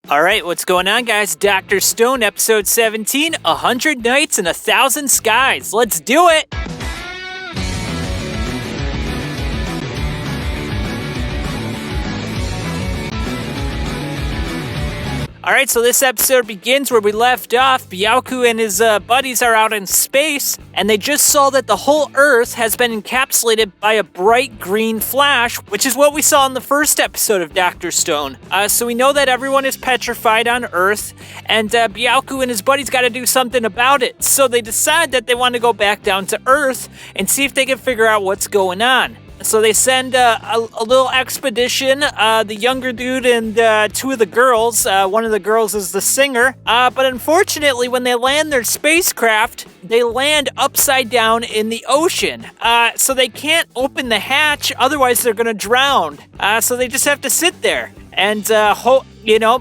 All right, what's going on, guys? Dr. Stone, episode 17, 100 Nights and 1,000 Skies. Let's do it! Alright, so this episode begins where we left off. Byaku and his buddies are out in space, and they just saw that the whole Earth has been encapsulated by a bright green flash, which is what we saw in the first episode of Dr. Stone. So we know that everyone is petrified on Earth, and Byaku and his buddies got to do something about it. So they decide that they want to go back down to Earth and see if they can figure out what's going on. So they send a little expedition, the younger dude and two of the girls. One of the girls is the singer. But unfortunately, when they land their spacecraft, they land upside down in the ocean. So they can't open the hatch, otherwise they're going to drown. So they just have to sit there and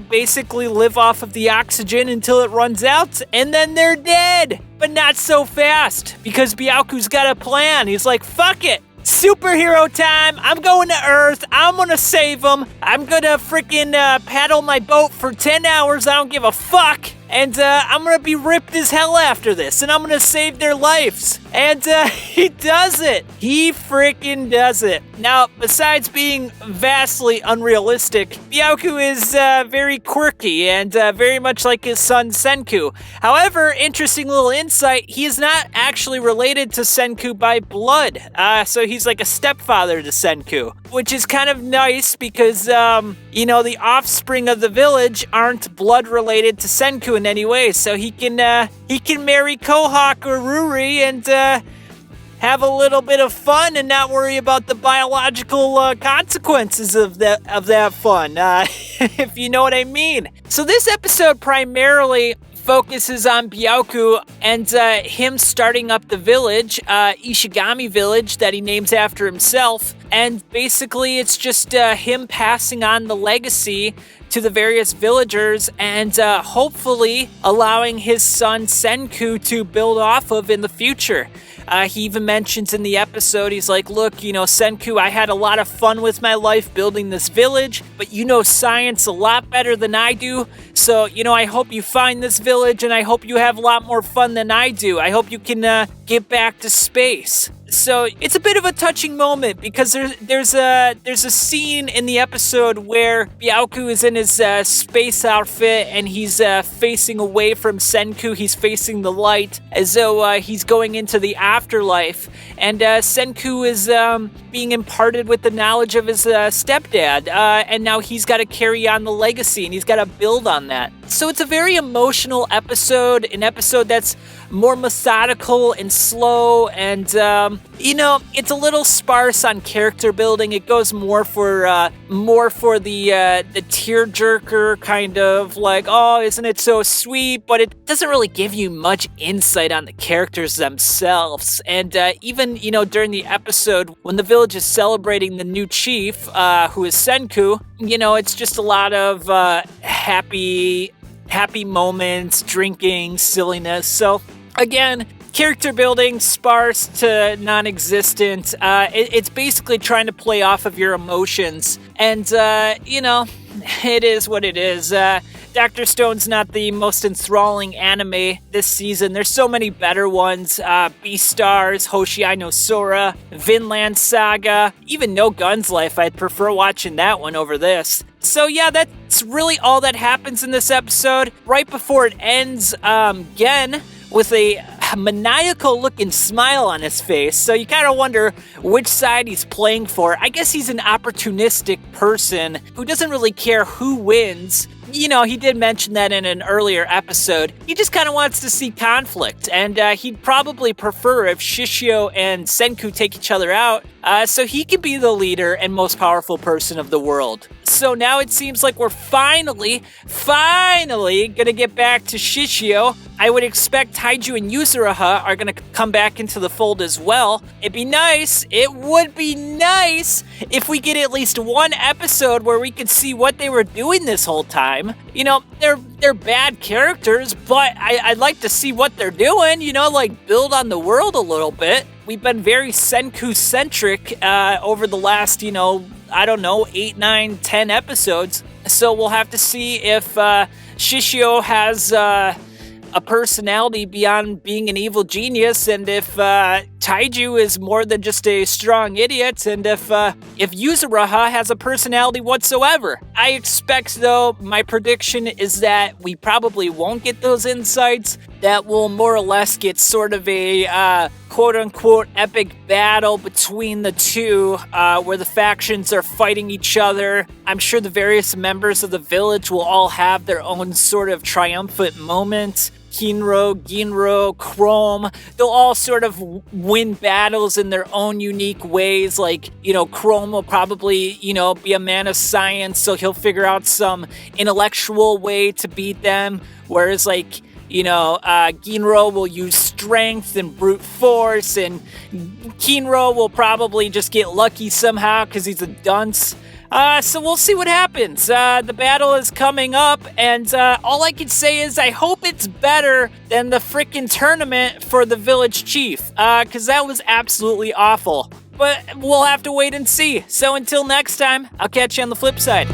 basically live off of the oxygen until it runs out, and then they're dead. But not so fast, because Byaku's got a plan. He's like, fuck it. Superhero time! I'm going to Earth. I'm gonna save them. I'm gonna freaking paddle my boat for 10 hours. I don't give a fuck. And I'm gonna be ripped as hell after this. And I'm gonna save their lives. And he does it. He freaking does it. Now, besides being vastly unrealistic, Byaku is very quirky and very much like his son Senku. However, interesting little insight, he is not actually related to Senku by blood. So he's like a stepfather to Senku, which is kind of nice because, the offspring of the village aren't blood related to Senku in any way. So he can marry Kohak or Ruri and have a little bit of fun and not worry about the biological consequences of that fun, if you know what I mean. So this episode primarily focuses on Byaku and him starting up the village, Ishigami Village, that he names after himself. And basically it's just him passing on the legacy to the various villagers and hopefully allowing his son Senku to build off of in the future. He even mentions in the episode, he's like, look, Senku, I had a lot of fun with my life building this village, but you know science a lot better than I do. So, I hope you find this village and I hope you have a lot more fun than I do. I hope you can get back to space. So it's a bit of a touching moment because there's a scene in the episode where Byaku is in his space outfit and he's facing away from Senku. He's facing the light as though he's going into the afterlife. And Senku is being imparted with the knowledge of his stepdad. And now he's got to carry on the legacy and he's got to build on that. So it's a very emotional episode, an episode that's more methodical and slow, and it's a little sparse on character building. It goes more for the tearjerker kind of like, oh, isn't it so sweet? But it doesn't really give you much insight on the characters themselves. And even during the episode when the village is celebrating the new chief, who is Senku, it's just a lot of happy moments, drinking, silliness. So again, character building sparse to non-existent. It's basically trying to play off of your emotions. And, it is what it is. Dr. Stone's not the most enthralling anime this season. There's so many better ones. Beastars, Hoshiai no Sora, Vinland Saga, even No Guns Life. I'd prefer watching that one over this. So yeah, that's really all that happens in this episode. Right before it ends, Gen, with a maniacal looking smile on his face, so you kind of wonder which side he's playing for. I guess he's an opportunistic person who doesn't really care who wins. He did mention that in an earlier episode. He just kind of wants to see conflict, and he'd probably prefer if Shishio and Senku take each other out, so he can be the leader and most powerful person of the world. So now it seems like we're finally gonna get back to Shishio. I would expect Taiju and Yuzuraha are gonna come back into the fold as well. It would be nice if we get at least one episode where we could see what they were doing this whole time. They're bad characters, but I'd like to see what they're doing, build on the world a little bit. We've been very Senku-centric over the last, 8, 9, 10 episodes. So we'll have to see if Shishio has a personality beyond being an evil genius, and if Taiju is more than just a strong idiot, and if Yuzuraha has a personality whatsoever. I expect, though, my prediction is that we probably won't get those insights. That will more or less get sort of a quote-unquote epic battle between the two, where the factions are fighting each other. I'm sure the various members of the village will all have their own sort of triumphant moment. Kinro, Ginro, Chrome, they'll all sort of win battles in their own unique ways. Like, Chrome will probably, be a man of science, so he'll figure out some intellectual way to beat them. Whereas, like, Ginro will use strength and brute force, and Kinro will probably just get lucky somehow because he's a dunce. So we'll see what happens. The battle is coming up, and all I can say is I hope it's better than the frickin' tournament for the village chief, because that was absolutely awful. But we'll have to wait and see. So until next time, I'll catch you on the flip side.